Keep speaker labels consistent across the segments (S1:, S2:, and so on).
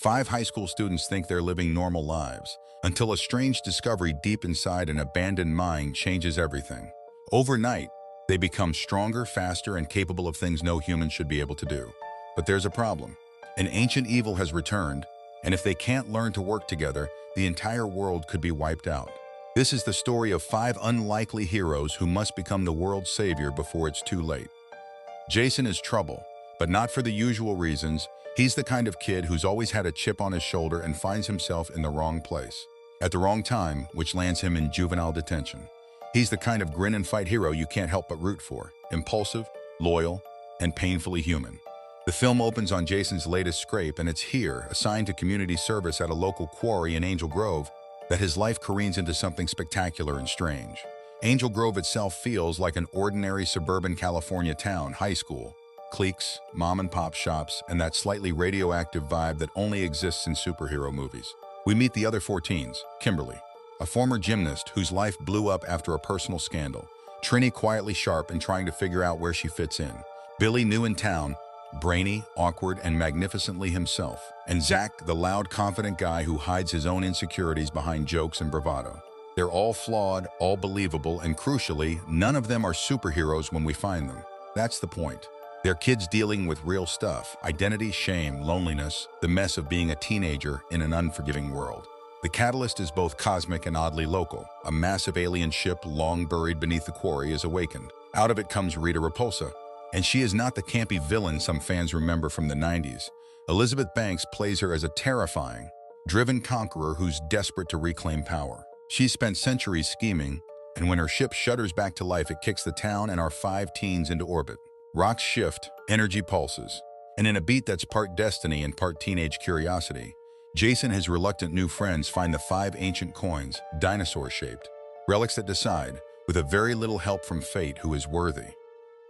S1: 5 high school students think they're living normal lives until a strange discovery deep inside an abandoned mine changes everything. Overnight, they become stronger, faster, and capable of things no human should be able to do. But there's a problem. An ancient evil has returned, and if they can't learn to work together, the entire world could be wiped out. This is the story of 5 unlikely heroes who must become the world's savior before it's too late. Jason is trouble, but not for the usual reasons. He's the kind of kid who's always had a chip on his shoulder and finds himself in the wrong place at the wrong time, which lands him in juvenile detention. He's the kind of grin-and-fight hero you can't help but root for, impulsive, loyal, and painfully human. The film opens on Jason's latest scrape, and it's here, assigned to community service at a local quarry in Angel Grove, that his life careens into something spectacular and strange. Angel Grove itself feels like an ordinary suburban California town, high school, cliques, mom-and-pop shops, and that slightly radioactive vibe that only exists in superhero movies. We meet the other 4 teens, Kimberly, a former gymnast whose life blew up after a personal scandal, Trini, quietly sharp and trying to figure out where she fits in, Billy, new in town, brainy, awkward, and magnificently himself, and Zach, the loud, confident guy who hides his own insecurities behind jokes and bravado. They're all flawed, all believable, and crucially, none of them are superheroes when we find them. That's the point. They're kids dealing with real stuff: identity, shame, loneliness, the mess of being a teenager in an unforgiving world. The catalyst is both cosmic and oddly local. A massive alien ship long buried beneath the quarry is awakened. Out of it comes Rita Repulsa, and she is not the campy villain some fans remember from the 90s. Elizabeth Banks plays her as a terrifying, driven conqueror who's desperate to reclaim power. She's spent centuries scheming, and when her ship shudders back to life, it kicks the town and our 5 teens into orbit. Rocks shift, energy pulses, and in a beat that's part destiny and part teenage curiosity, Jason and his reluctant new friends find the 5 ancient coins, dinosaur-shaped, relics that decide, with a very little help from fate, who is worthy.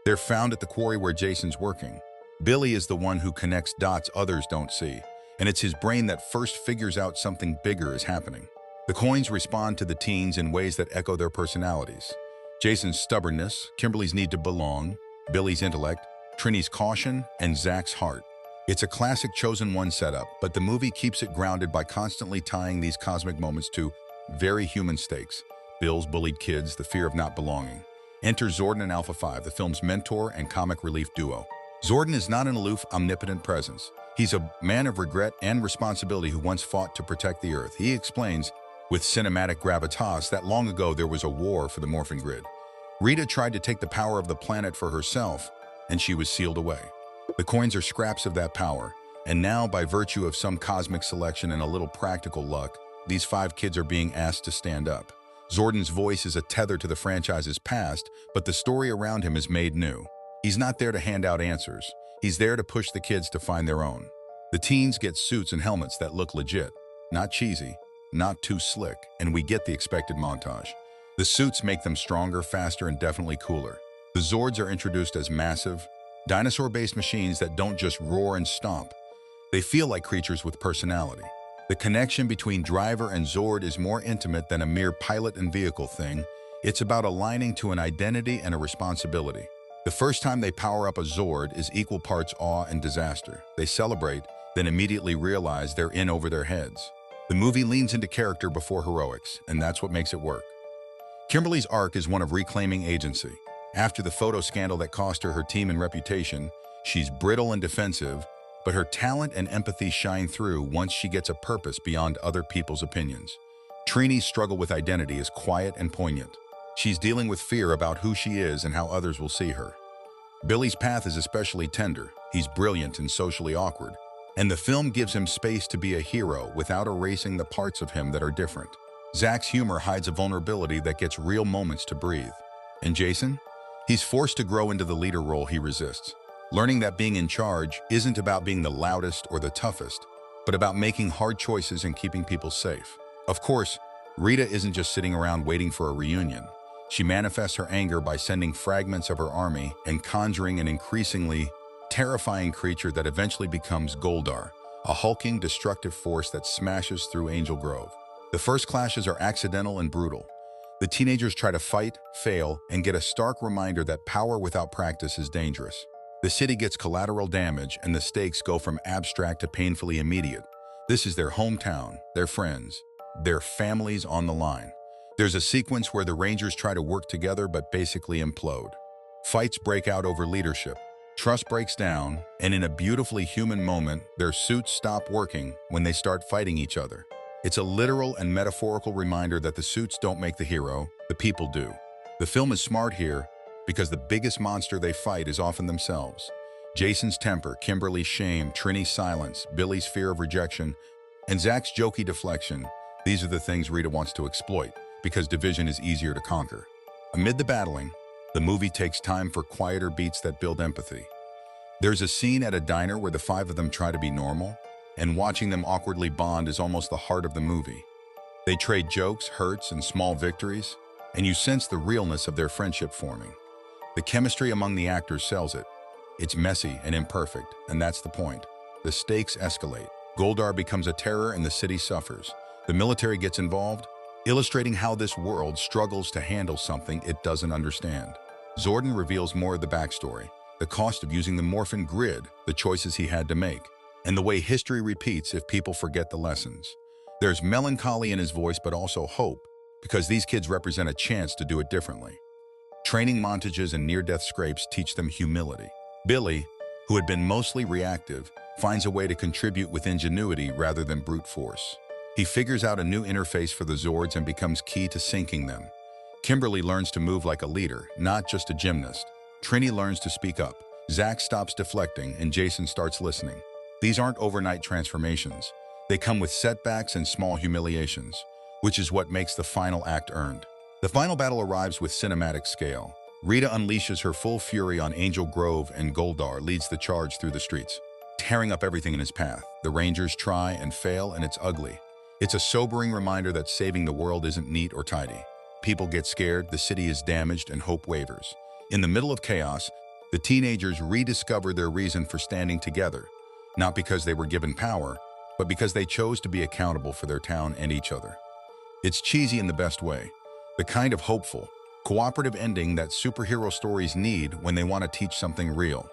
S1: They're found at the quarry where Jason's working. Billy is the one who connects dots others don't see, and it's his brain that first figures out something bigger is happening. The coins respond to the teens in ways that echo their personalities. Jason's stubbornness, Kimberly's need to belong, Billy's intellect, Trini's caution, and Zach's heart. It's a classic chosen one setup, but the movie keeps it grounded by constantly tying these cosmic moments to very human stakes. Bill's bullied kids, the fear of not belonging. Enter Zordon and Alpha 5, the film's mentor and comic relief duo. Zordon is not an aloof, omnipotent presence. He's a man of regret and responsibility who once fought to protect the Earth. He explains, with cinematic gravitas, that long ago there was a war for the morphin grid. Rita tried to take the power of the planet for herself, and she was sealed away. The coins are scraps of that power, and now, by virtue of some cosmic selection and a little practical luck, these 5 kids are being asked to stand up. Zordon's voice is a tether to the franchise's past, but the story around him is made new. He's not there to hand out answers. He's there to push the kids to find their own. The teens get suits and helmets that look legit, not cheesy, not too slick, and we get the expected montage. The suits make them stronger, faster, and definitely cooler. The Zords are introduced as massive, dinosaur-based machines that don't just roar and stomp. They feel like creatures with personality. The connection between driver and Zord is more intimate than a mere pilot and vehicle thing. It's about aligning to an identity and a responsibility. The first time they power up a Zord is equal parts awe and disaster. They celebrate, then immediately realize they're in over their heads. The movie leans into character before heroics, and that's what makes it work. Kimberly's arc is one of reclaiming agency. After the photo scandal that cost her team and reputation, she's brittle and defensive, but her talent and empathy shine through once she gets a purpose beyond other people's opinions. Trini's struggle with identity is quiet and poignant. She's dealing with fear about who she is and how others will see her. Billy's path is especially tender. He's brilliant and socially awkward, and the film gives him space to be a hero without erasing the parts of him that are different. Zach's humor hides a vulnerability that gets real moments to breathe. And Jason? He's forced to grow into the leader role he resists, learning that being in charge isn't about being the loudest or the toughest, but about making hard choices and keeping people safe. Of course, Rita isn't just sitting around waiting for a reunion. She manifests her anger by sending fragments of her army and conjuring an increasingly terrifying creature that eventually becomes Goldar, a hulking, destructive force that smashes through Angel Grove. The first clashes are accidental and brutal. The teenagers try to fight, fail, and get a stark reminder that power without practice is dangerous. The city gets collateral damage, and the stakes go from abstract to painfully immediate. This is their hometown, their friends, their families on the line. There's a sequence where the Rangers try to work together but basically implode. Fights break out over leadership. Trust breaks down, and in a beautifully human moment, their suits stop working when they start fighting each other. It's a literal and metaphorical reminder that the suits don't make the hero, the people do. The film is smart here because the biggest monster they fight is often themselves. Jason's temper, Kimberly's shame, Trini's silence, Billy's fear of rejection, and Zach's jokey deflection. These are the things Rita wants to exploit because division is easier to conquer. Amid the battling, the movie takes time for quieter beats that build empathy. There's a scene at a diner where the five of them try to be normal, and watching them awkwardly bond is almost the heart of the movie. They trade jokes, hurts, and small victories, and you sense the realness of their friendship forming. The chemistry among the actors sells it. It's messy and imperfect, and that's the point. The stakes escalate. Goldar becomes a terror and the city suffers. The military gets involved, illustrating how this world struggles to handle something it doesn't understand. Zordon reveals more of the backstory, the cost of using the Morphin grid, the choices he had to make, and the way history repeats if people forget the lessons. There's melancholy in his voice, but also hope, because these kids represent a chance to do it differently. Training montages and near-death scrapes teach them humility. Billy, who had been mostly reactive, finds a way to contribute with ingenuity rather than brute force. He figures out a new interface for the Zords and becomes key to syncing them. Kimberly learns to move like a leader, not just a gymnast. Trini learns to speak up. Zach stops deflecting, and Jason starts listening. These aren't overnight transformations. They come with setbacks and small humiliations, which is what makes the final act earned. The final battle arrives with cinematic scale. Rita unleashes her full fury on Angel Grove, and Goldar leads the charge through the streets, tearing up everything in his path. The Rangers try and fail, and it's ugly. It's a sobering reminder that saving the world isn't neat or tidy. People get scared, the city is damaged, and hope wavers. In the middle of chaos, the teenagers rediscover their reason for standing together, not because they were given power, but because they chose to be accountable for their town and each other. It's cheesy in the best way, the kind of hopeful, cooperative ending that superhero stories need when they want to teach something real.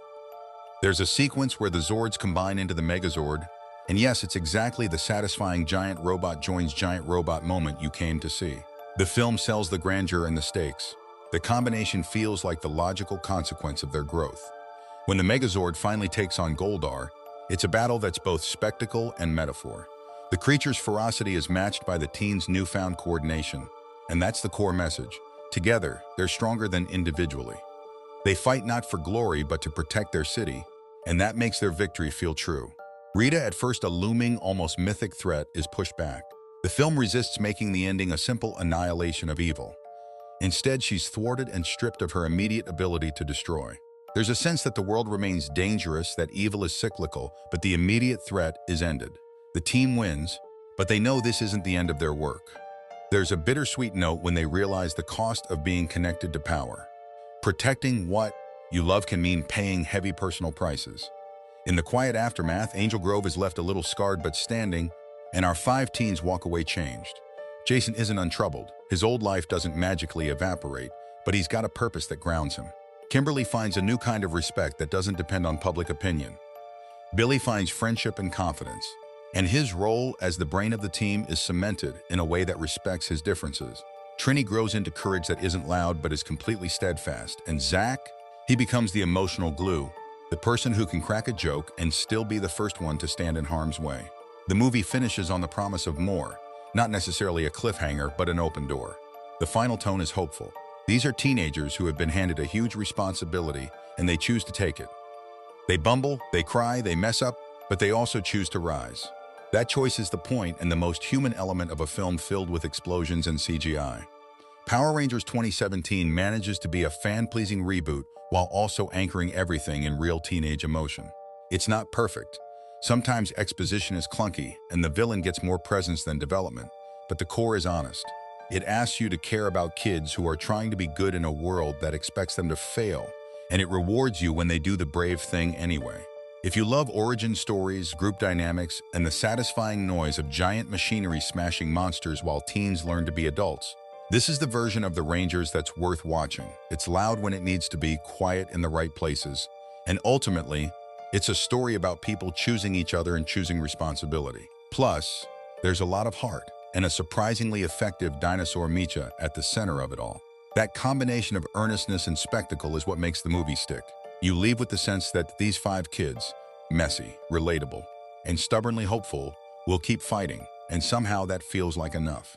S1: There's a sequence where the Zords combine into the Megazord, and yes, it's exactly the satisfying giant robot joins giant robot moment you came to see. The film sells the grandeur and the stakes. The combination feels like the logical consequence of their growth. When the Megazord finally takes on Goldar, it's a battle that's both spectacle and metaphor. The creature's ferocity is matched by the teens' newfound coordination, and that's the core message. Together, they're stronger than individually. They fight not for glory but to protect their city, and that makes their victory feel true. Rita, at first a looming, almost mythic threat, is pushed back. The film resists making the ending a simple annihilation of evil. Instead, she's thwarted and stripped of her immediate ability to destroy. There's a sense that the world remains dangerous, that evil is cyclical, but the immediate threat is ended. The team wins, but they know this isn't the end of their work. There's a bittersweet note when they realize the cost of being connected to power. Protecting what you love can mean paying heavy personal prices. In the quiet aftermath, Angel Grove is left a little scarred but standing, and our five teens walk away changed. Jason isn't untroubled. His old life doesn't magically evaporate, but he's got a purpose that grounds him. Kimberly finds a new kind of respect that doesn't depend on public opinion. Billy finds friendship and confidence, and his role as the brain of the team is cemented in a way that respects his differences. Trini grows into courage that isn't loud but is completely steadfast, and Zach, he becomes the emotional glue, the person who can crack a joke and still be the first one to stand in harm's way. The movie finishes on the promise of more, not necessarily a cliffhanger, but an open door. The final tone is hopeful. These are teenagers who have been handed a huge responsibility, and they choose to take it. They bumble, they cry, they mess up, but they also choose to rise. That choice is the point and the most human element of a film filled with explosions and CGI. Power Rangers 2017 manages to be a fan-pleasing reboot while also anchoring everything in real teenage emotion. It's not perfect. Sometimes exposition is clunky and the villain gets more presence than development, but the core is honest. It asks you to care about kids who are trying to be good in a world that expects them to fail, and it rewards you when they do the brave thing anyway. If you love origin stories, group dynamics, and the satisfying noise of giant machinery smashing monsters while teens learn to be adults, this is the version of the Rangers that's worth watching. It's loud when it needs to be, quiet in the right places, and ultimately, it's a story about people choosing each other and choosing responsibility. Plus, there's a lot of heart and a surprisingly effective dinosaur Micha at the center of it all. That combination of earnestness and spectacle is what makes the movie stick. You leave with the sense that these 5 kids, messy, relatable, and stubbornly hopeful, will keep fighting, and somehow that feels like enough.